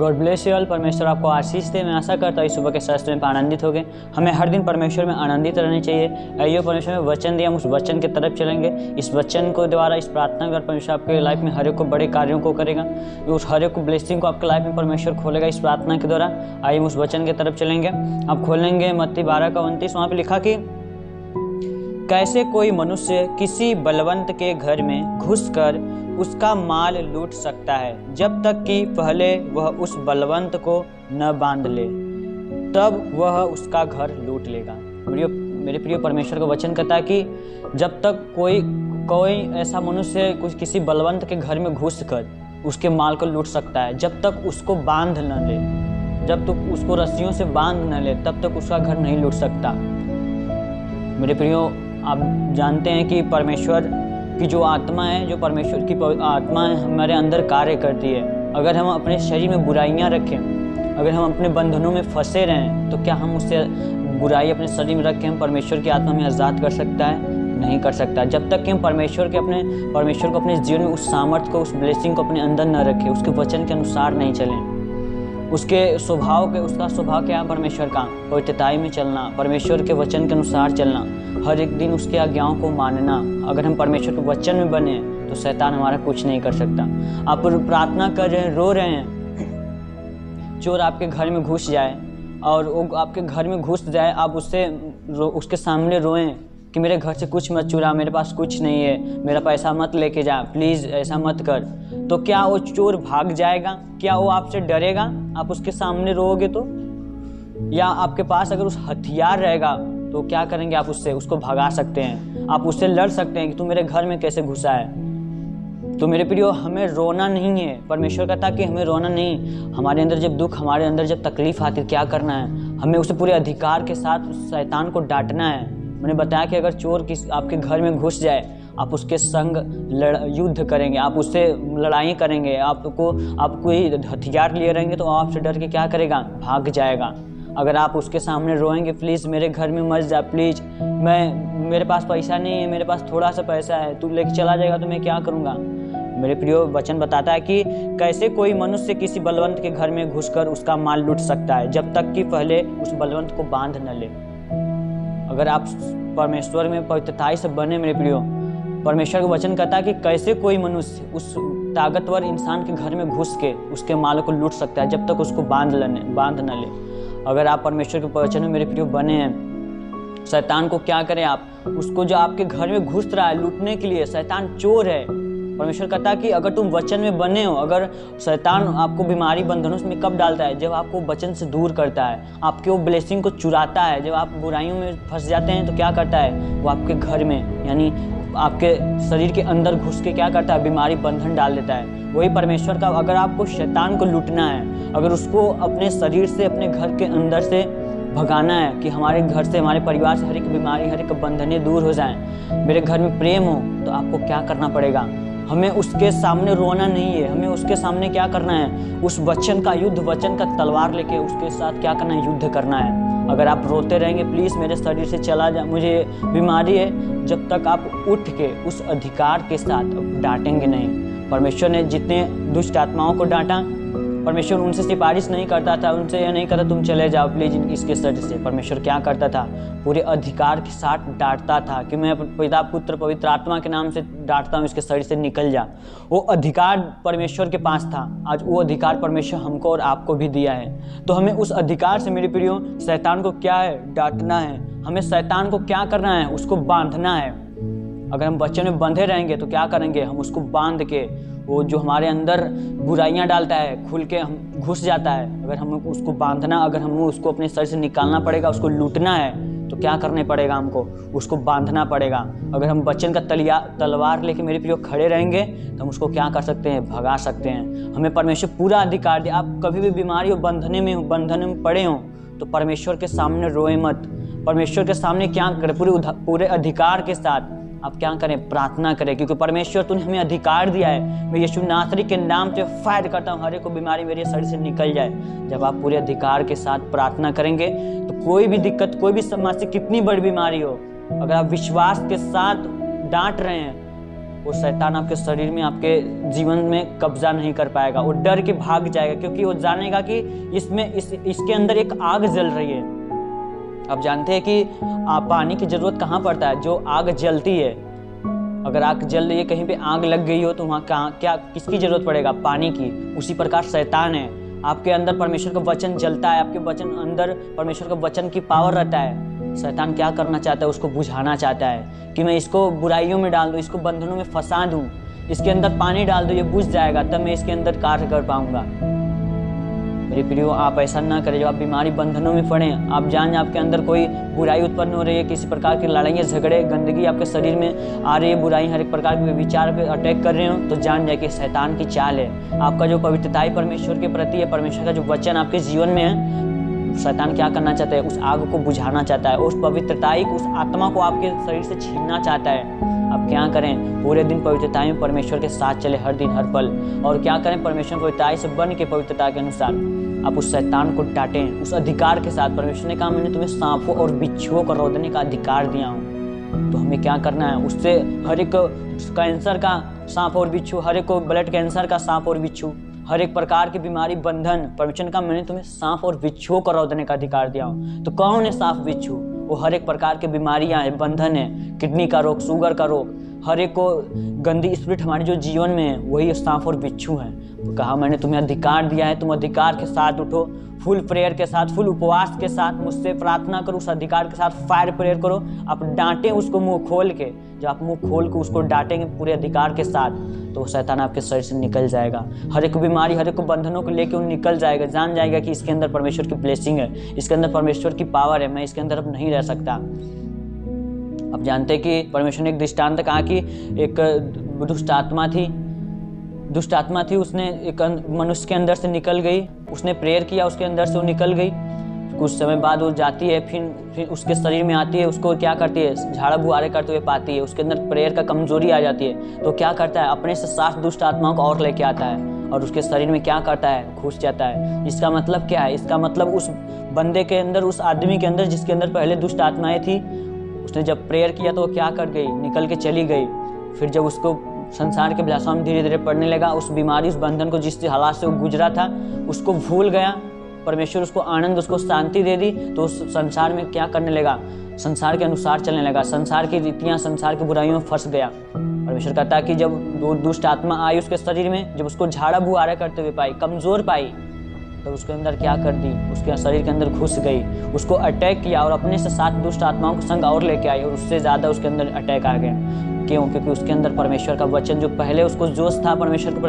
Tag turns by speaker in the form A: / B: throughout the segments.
A: God bless you all. परमेश्वर आपको आशीष दे। मैं आशा करता हूँ इस सुबह के शास्त्र में आनंदित हो गए। हमें हर दिन परमेश्वर में आनंदित रहना चाहिए। आइए परमेश्वर ने वचन दिया, हम उस वचन की तरफ चलेंगे। इस वचन को द्वारा, इस प्रार्थना के द्वारा परमेश्वर आपके लाइफ में हर एक को बड़े कार्यों को करेगा। उस हर एक को ब्लेसिंग को आपके लाइफ में परमेश्वर खोलेगा इस प्रार्थना के द्वारा। आइए उस वचन की तरफ चलेंगे। आप खोलेंगे मत्ती 12:29। वहाँ पर लिखा कि कैसे कोई मनुष्य किसी बलवंत के घर में घुसकर उसका माल लूट सकता है, जब तक कि पहले वह उस बलवंत को न बांध ले, तब वह उसका घर लूट लेगा। मेरे प्रिय परमेश्वर का वचन कहता है कि जब तक कोई ऐसा मनुष्य किसी बलवंत के घर में घुसकर उसके माल को लूट सकता है, जब तक उसको बांध न ले, जब तक उसको रस्सियों से बांध न ले, तब तक उसका घर नहीं लूट सकता। मेरे प्रियो, आप जानते हैं कि परमेश्वर की जो आत्मा है, जो परमेश्वर की आत्मा है, हमारे अंदर कार्य करती है। अगर हम अपने शरीर में बुराइयां रखें, अगर हम अपने बंधनों में फंसे रहें, तो क्या हम उससे बुराई अपने शरीर में रख के हम परमेश्वर की आत्मा में आज़ाद कर सकता है? नहीं कर सकता। जब तक कि हम परमेश्वर को अपने जीवन में उस सामर्थ्य को, उस ब्लेसिंग को अपने अंदर न रखें, उसके वचन के अनुसार नहीं चलें। उसका स्वभाव क्या है? परमेश्वर का पवित्रताई में चलना, परमेश्वर के वचन के अनुसार चलना, हर एक दिन उसके आज्ञाओं को मानना। अगर हम परमेश्वर के वचन में बने तो शैतान हमारा कुछ नहीं कर सकता। आप प्रार्थना कर रहे हैं, रो रहे हैं, चोर आपके घर में घुस जाए और वो आपके घर में घुस जाए, आप उसके सामने रोएं कि मेरे घर से कुछ मत चुरा, मेरे पास कुछ नहीं है, मेरा पैसा मत लेके जा, प्लीज़ ऐसा मत कर। तो क्या वो चोर भाग जाएगा? क्या वो आपसे डरेगा? आप उसके सामने रोओगे तो? या आपके पास अगर उस हथियार रहेगा तो क्या करेंगे? आप उसको भगा सकते हैं, आप उससे लड़ सकते हैं कि तू मेरे घर में कैसे घुसा है। तो मेरे प्रियो, हमें रोना नहीं है। परमेश्वर कहता कि हमें रोना नहीं। हमारे अंदर जब दुख, हमारे अंदर जब तकलीफ आती है, क्या करना है? हमें उसे पूरे अधिकार के साथ उस शैतान को डांटना है। मैंने बताया कि अगर चोर आपके घर में घुस जाए, आप उसके संग युद्ध करेंगे, आप उससे लड़ाई करेंगे, आप कोई हथियार लिए रहेंगे तो आपसे डर के क्या करेगा? भाग जाएगा। अगर आप उसके सामने रोएंगे, प्लीज़ मेरे घर में मत जा, प्लीज़ मेरे पास पैसा नहीं है, मेरे पास थोड़ा सा पैसा है, तू लेके चला जाएगा तो मैं क्या करूँगा? मेरे प्रियो, वचन बताता है कि कैसे कोई मनुष्य किसी बलवंत के घर में घुसकर उसका माल लूट सकता है, जब तक कि पहले उस बलवंत को बांध न ले। अगर आप परमेश्वर में पवित्रताई से बने, मेरे प्रियो, परमेश्वर का वचन कहता है कि कैसे कोई मनुष्य उस ताकतवर इंसान के घर में घुस के उसके माल को लूट सकता है, जब तक उसको बांध न ले। अगर आप परमेश्वर के वचन में, मेरे प्रियो, बने हैं, शैतान को क्या करें? आप उसको, जो आपके घर में घुस रहा है लूटने के लिए, शैतान चोर है। परमेश्वर कहता है कि अगर तुम वचन में बने हो, अगर शैतान आपको बीमारी, बंधनों में कब डालता है? जब आपको वचन से दूर करता है, आपके वो ब्लेसिंग को चुराता है। जब आप बुराइयों में फंस जाते हैं तो क्या करता है? वो आपके घर में, यानी आपके शरीर के अंदर घुस के क्या करता है? बीमारी, बंधन डाल देता है। वही परमेश्वर का, अगर आपको शैतान को लूटना है, अगर उसको अपने शरीर से, अपने घर के अंदर से भगाना है कि हमारे घर से, हमारे परिवार से हर एक बीमारी, हर एक बंधनें दूर हो जाएं, मेरे घर में प्रेम हो, तो आपको क्या करना पड़ेगा? हमें उसके सामने रोना नहीं है, हमें उसके सामने क्या करना है? उस वचन का युद्ध, वचन का तलवार लेके उसके साथ क्या करना है? युद्ध करना है। अगर आप रोते रहेंगे, प्लीज़ मेरे शरीर से चला जा, मुझे बीमारी है, जब तक आप उठ के उस अधिकार के साथ डांटेंगे नहीं। परमेश्वर ने जितने दुष्ट आत्माओं को डांटा, परमेश्वर उनसे सिफारिश नहीं करता था, उनसे यह नहीं कहता तुम चले जाओ प्लीज इसके शरीर से। परमेश्वर क्या करता था? पूरे अधिकार के साथ डांटता था कि मैं पिता, पुत्र, पवित्र आत्मा के नाम से डांटता हूँ, इसके शरीर से निकल जा। वो अधिकार परमेश्वर के पास था। आज वो अधिकार परमेश्वर हमको और आपको भी दिया है। तो हमें उस अधिकार से, मेरे प्रियो, शैतान को क्या है? डांटना है। हमें शैतान को क्या करना है? उसको बांधना है। अगर हम वचन में बंधे रहेंगे तो क्या करेंगे? हम उसको बांध के, वो जो हमारे अंदर बुराइयां डालता है, खुल के हम घुस जाता है, अगर हम उसको बांधना, अगर हमें उसको अपने शरीर से निकालना पड़ेगा, उसको लूटना है, तो क्या करने पड़ेगा? हमको उसको बांधना पड़ेगा। अगर हम वचन का तलवार लेके, मेरे प्रियो, खड़े रहेंगे तो हम उसको क्या कर सकते हैं? भगा सकते हैं। हमें परमेश्वर पूरा अधिकार दे। आप कभी भी बीमारी हो, बंधन में पड़े हो, तो परमेश्वर के सामने रोए मत। परमेश्वर के सामने क्या करें? पूरे अधिकार के साथ आप क्या करें? प्रार्थना करें, क्योंकि परमेश्वर तूने हमें अधिकार दिया है। मैं यीशु नासरी के नाम से फायर करता हूँ, हर एक को बीमारी मेरे शरीर से निकल जाए। जब आप पूरे अधिकार के साथ प्रार्थना करेंगे तो कोई भी दिक्कत, कोई भी समस्या, कितनी बड़ी बीमारी हो, अगर आप विश्वास के साथ डांट रहे हैं, वो शैतान आपके शरीर में, आपके जीवन में कब्जा नहीं कर पाएगा। वो डर के भाग जाएगा, क्योंकि वो जानेगा कि इसके अंदर एक आग जल रही है। आप जानते हैं कि पानी की जरूरत कहाँ पड़ता है? जो आग जलती है, अगर आग जल रही है, कहीं पे आग लग गई हो तो वहाँ किसकी जरूरत पड़ेगा? पानी की। उसी प्रकार शैतान है, आपके अंदर परमेश्वर का वचन जलता है, आपके वचन अंदर परमेश्वर का वचन की पावर रहता है। शैतान क्या करना चाहता है? उसको बुझाना चाहता है कि मैं इसको बुराइयों में डाल दूँ, इसको बंधनों में फंसा दूँ, इसके अंदर पानी डाल दूँ, ये बुझ जाएगा, तब मैं इसके अंदर कार्य कर पाऊंगा। मेरे प्रियो, आप ऐसा ना करें। जब आप बीमारी बंधनों में पड़े, आप जान आपके अंदर कोई बुराई उत्पन्न हो रही है, किसी प्रकार की लड़ाइयाँ झगड़े गंदगी आपके शरीर में आ रही है, बुराई हर एक प्रकार के विचार पे अटैक कर रहे हो, तो जान जाए कि शैतान की चाल है। आपका जो पवित्रता परमेश्वर के प्रति है, परमेश्वर का जो वचन आपके जीवन में है, शैतान क्या करना चाहता है? उस आग को बुझाना चाहता है, उस पवित्रता उस आत्मा को आपके शरीर से छीनना चाहता है। आप क्या करें? पूरे दिन पवित्रता में परमेश्वर के साथ चले, हर दिन हर पल। और क्या करें? परमेश्वर पवित्रता से बन के पवित्रता के अनुसार आप उस शैतान को डांटें, उस अधिकार के साथ। परमेश्वर ने कहा मैंने तुम्हें सांपों और बिच्छुओं को रौंदने का अधिकार दिया हूँ। तो हमें क्या करना है? उससे हर एक कैंसर का सांप और बिच्छू, हर एक को ब्लड कैंसर का सांप और बिच्छू, हर एक प्रकार की बीमारी बंधन, परमेश्वर का मैंने तुम्हें सांप और बिच्छुओं को रौंदने का अधिकार दिया हूँ। तो कौन है सांप बिच्छू? वो हर एक प्रकार की बीमारियां हैं, बंधन है, किडनी का रोग, शुगर का रोग, हर एक को गंदी स्पिरिट हमारे जो जीवन में है, वही सांप और बिच्छू हैं। तो कहा मैंने तुम्हें अधिकार दिया है, तुम अधिकार के साथ उठो, फुल प्रेयर के साथ, फुल उपवास के साथ मुझसे प्रार्थना करो, उस अधिकार के साथ फायर प्रेयर करो। आप डांटें उसको मुंह खोल के। जब आप मुंह खोल के उसको डांटेंगे पूरे अधिकार के साथ, तो शैतान आपके शरीर से निकल जाएगा। हर एक बीमारी, हर एक बंधनों को लेकर वो निकल जाएगा। जान जाएगा कि इसके अंदर परमेश्वर की ब्लेसिंग है, इसके अंदर परमेश्वर की पावर है, मैं इसके अंदर अब नहीं रह सकता। आप जानते हैं कि परमेश्वर ने एक दृष्टांत कहा कि एक दुष्ट आत्मा थी, उसने एक मनुष्य के अंदर से निकल गई। उसने प्रेयर किया, उसके अंदर से वो निकल गई। कुछ समय बाद वो जाती है, फिर उसके शरीर में आती है, उसको क्या करती है? झाड़ा बुआरे करते हुए पाती है, उसके अंदर प्रेयर का कमजोरी आ जाती है। तो क्या करता है? अपने से 7 दुष्ट आत्माओं को और लेके आता है और उसके शरीर में क्या करता है? घुस जाता है। इसका मतलब क्या है? इसका मतलब उस बंदे के अंदर, उस आदमी के अंदर जिसके अंदर पहले दुष्ट आत्माएं थी, उसने जब प्रेयर किया तो वो क्या कर गई? निकल के चली गई। फिर जब उसको संसार के अभिलाषा में धीरे धीरे पड़ने लगा, उस बीमारी, उस बंधन को, जिस हालात से वो गुजरा था, उसको भूल गया। परमेश्वर उसको आनंद, उसको शांति दे दी, तो उस संसार में क्या करने लगा? संसार के अनुसार चलने लगा, संसार की रीतियाँ, संसार की बुराइयों में फंस गया। परमेश्वर कहता है कि जब वो दुष्ट आत्मा आई उसके शरीर में, जब उसको झाड़ा बुआरा करते हुए पाई, कमजोर पाई, तो उसके अंदर क्या कर दी? उसके शरीर के अंदर घुस गई, उसको अटैक किया और अपने से 7 दुष्ट आत्माओं को संग और लेके आई और उससे ज़्यादा उसके अंदर अटैक आ गया। क्यों? क्योंकि उसके अंदर परमेश्वर का वचन, जो पहले उसको जोश था परमेश्वर के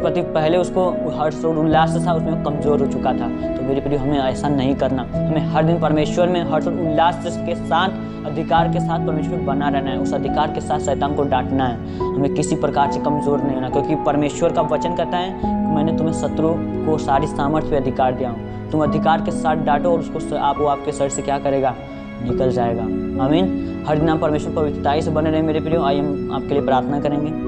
A: प्रति पहले उसको हर्ष और उल्लास था, उसमें कमज़ोर हो चुका था। तो मेरे प्रिय, हमें ऐसा नहीं करना। हमें हर दिन परमेश्वर में हर्ष और उल्लास के साथ, अधिकार के साथ परमेश्वर बना रहना है। उस अधिकार के साथ शैतान को डांटना है। हमें किसी प्रकार से कमज़ोर नहीं होना, क्योंकि परमेश्वर का वचन कहता है कि मैंने तुम्हें शत्रु को सारी सामर्थ्य पे अधिकार दिया हूँ। तुम अधिकार के साथ डांटो और उसको वो आपके सर से क्या करेगा? निकल जाएगा। आमीन। हर दिन आप परमेश्वर पवित्रता से बने रहे मेरे प्रियो। आइए हम आपके लिए प्रार्थना करेंगे।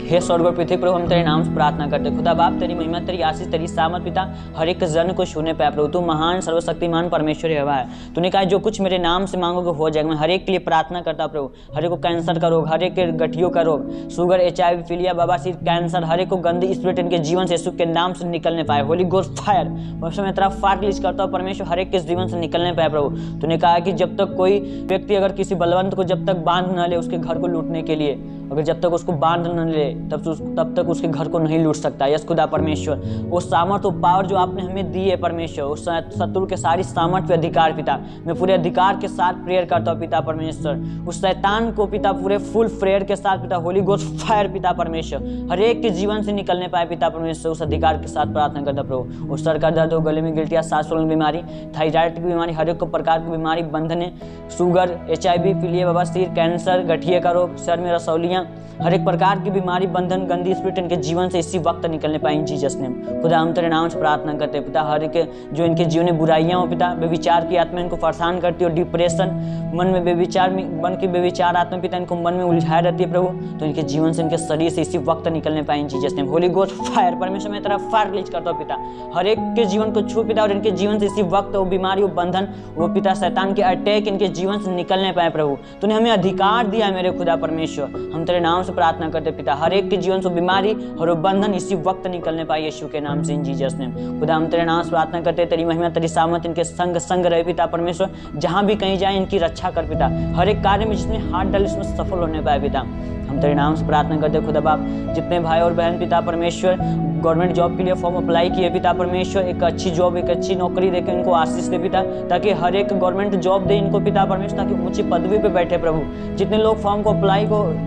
A: हे स्वर्ग और पृथ्वी प्रभु, हम तेरे नाम से प्रार्थना करते। खुदा बाप, तेरी महिमा, तेरी आशीष, तेरी सामर्थ पिता हर एक जन को छूने पाए प्रभु। तू महान सर्वशक्तिमान परमेश्वर यहोवा है। तूने कहा जो कुछ मेरे नाम से मांगोगे हो जाएगा। मैं हर एक के लिए प्रार्थना करता प्रभु। हर एक को कैंसर का रोग, हर एक के गठियों का रोग, शुगर, HIV, पीलिया, बवासीर, कैंसर, हर एक को गंदी स्पिरिट इनके जीवन से यीशु के नाम से निकलने पाए। होली गोस्ट फायर परमेश्वर मैं तेरा फायर रिलीज करता हूँ परमेश्वर, हर एक के जीवन से निकलने पाए प्रभु। तूने कहा कि जब तक कोई व्यक्ति अगर किसी बलवंत को जब तक बांध न ले उसके घर को लूटने के लिए, अगर जब तक उसको बांध न ले तब तक उसके घर को नहीं लूट सकता। यस खुदा परमेश्वर, वो सामर्थ, वो पावर जो आपने हमें दी है परमेश्वर, उस शत्रु के सारी सामर्थ पे अधिकार पिता, मैं पूरे अधिकार के साथ प्रेयर करता हूँ पिता परमेश्वर। उस शैतान को पिता पूरे फुल प्रेयर के साथ पिता, होली गोस्ट फायर पिता परमेश्वर, हर एक के जीवन से निकलने पाए पिता परमेश्वर। उस अधिकार के साथ प्रार्थना करता प्रभु। उस सर का दर्द हो, गले में गिल्टिया, सांस फूलने की बीमारी, थायराइड की बीमारी, हर एक प्रकार की बीमारी, बंधने, शुगर, HIV, पीलिया, बवासीर, कैंसर, गठिए का रोग, सर में रसौलियाँ, हर एक प्रकार की बीमारी, बंधन, गंदी स्पिरिट इनके जीवन से इसी वक्त निकलने पाए जीसस नेम। खुदा हम तेरे नाम से प्रार्थना करते हैं पिता, हर एक जो इनके जीवन में बुराइयां हो पिता, बेविचार की आत्मा इनको परेशान करती हो, डिप्रेशन, मन में बेविचार मन की बेविचार आत्मा पिता इनको मन में उलझाए रहती है प्रभु, तो इनके जीवन से, इनके शरीर से इसी वक्त निकलने पाए Jesus name. Holi ghost fire परमेश्वर मैं तेरा फायर रिलीज करता हूँ पिता, हर एक के जीवन को छू पिता, और इनके जीवन से इसी वक्त वो बीमारी, वो बंधन, वो पिता शैतान के अटैक इनके जीवन से निकलने पाए प्रभु। तूने हमें अधिकार दिया मेरे खुदा परमेश्वर, हम तेरे नाम से प्रार्थना करते पिता, हर एक के जीवन से बीमारी और बंधन इसी वक्त निकलने पाए यीशु के नाम से, इन जीसस नेम। खुदा हम तेरे नाम से प्रार्थना करते, तेरी महिमा तेरी सामत इनके संग संग रहे पिता परमेश्वर, जहाँ भी कहीं जाए इनकी रक्षा कर पिता, हर एक कार्य में जिसमें हाथ डाले उसमें सफल होने पाए पिता। हम तेरे नाम से प्रार्थना करते खुदा बाप, जितने भाई और बहन पिता परमेश्वर गवर्नमेंट जॉब के लिए फॉर्म अप्लाई किए पिता परमेश्वर, एक अच्छी जॉब एक अच्छी नौकरी देके इनको आशीष दे पिता, ताकि हर एक गवर्नमेंट जॉब दे इनको पिता परमेश्वर, ताकि ऊंची पदवी पे बैठे प्रभु। जितने लोग फॉर्म को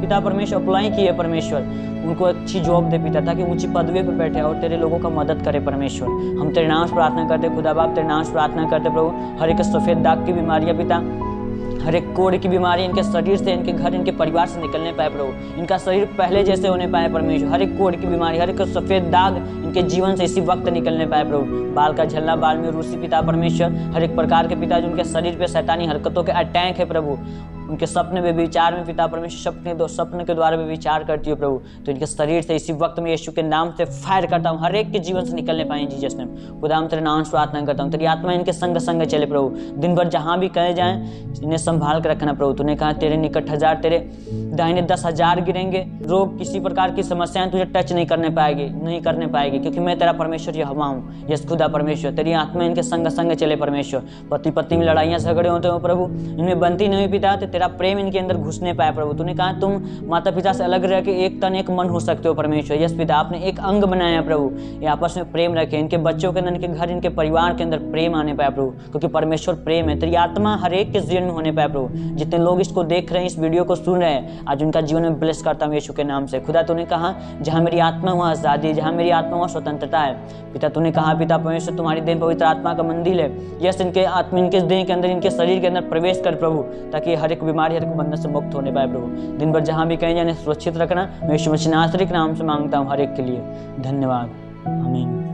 A: पिता परमेश्वर अप्लाई किए परमेश्वर, उनको अच्छी जॉब दे पिता, ताकि ऊंची पदवी पे बैठे और तेरे लोगों का मदद करे परमेश्वर। हम तेरे नाम से प्रार्थना करते खुदा बाप, तेरे नाम से प्रार्थना करते प्रभु, हर एक सफ़ेद दाग की बीमारियाँ पिता, हर एक कोढ़ की बीमारी इनके शरीर से, इनके घर, इनके परिवार से निकलने पाए प्रभु, इनका शरीर पहले जैसे होने पाए परमेश्वर। हर एक कोढ़ की बीमारी, हर एक सफ़ेद दाग इनके जीवन से इसी वक्त निकलने पाए प्रभु। बाल का झल्ला, बाल में रूसी पिता परमेश्वर, हर एक प्रकार के पिता जो उनके शरीर पे शैतानी हरकतों के अटैक है प्रभु, उनके सपने में विचार में पिता परमेश्वर सपने के द्वारा भी विचार करती हो प्रभु, तो इनके शरीर से इसी वक्त में यीशु के नाम से फायर करता हूँ, हर एक के जीवन से निकलने पाए जीसस ने। खुदा हम तेरे नाम से प्रार्थना करता हूँ, तेरी आत्मा इनके संग संग चले प्रभु, दिन भर जहाँ भी कहे जाएं इन्हें संभाल कर रखना प्रभु। तूने कहा तेरे निकट 1000, तेरे दाहिने 10,000 गिरेंगे, रोग किसी प्रकार की समस्याएं तुझे टच नहीं करने पाएगी, क्योंकि मैं तेरा परमेश्वर यहोवा हूँ। यस खुदा परमेश्वर, तेरी आत्मा इनके संग संग चले परमेश्वर। पति पत्नी में लड़ाइयाँ झगड़े होते हो प्रभु, इनमें बनती नहीं पिता, तो तेरा प्रेम इनके अंदर घुसने पाए प्रभु। तूने कहा तुम माता पिता से अलग रह के एक तन एक मन हो सकते हो परमेश्वर। यस पिता, आपने एक अंग बनाया प्रभु, ये आपस में प्रेम रखे, इनके बच्चों के अंदर, इनके घर, इनके परिवार के अंदर प्रेम आने पाए प्रभु, क्योंकि परमेश्वर प्रेम है। तेरी आत्मा हर एक के जीवन में होने पाए प्रभु। जितने लोग इसको देख रहे हैं, इस वीडियो को सुन रहे हैं, आज उनका जीवन में ब्लेस करता हूँ यीशु के नाम से। खुदा तूने कहा जहाँ मेरी आत्मा वहाँ आज़ादी है, जहाँ मेरी आत्मा वहाँ स्वतंत्रता है पिता। तूने कहा पिता परमेश्वर तुम्हारी देह पवित्र आत्मा का मंदिर है। यस इनके आत्मा, इनके देह के अंदर, इनके शरीर के अंदर प्रवेश कर प्रभु, ताकि हर एक बीमारी, हर एक बंधन से मुक्त होने पाए प्रभु। दिन भर जहाँ भी कहीं जाने सुरक्षित रखना, मैं यीशु मसीह नासरी के नाम से मांगता हूँ हर एक के लिए। धन्यवाद, आमीन।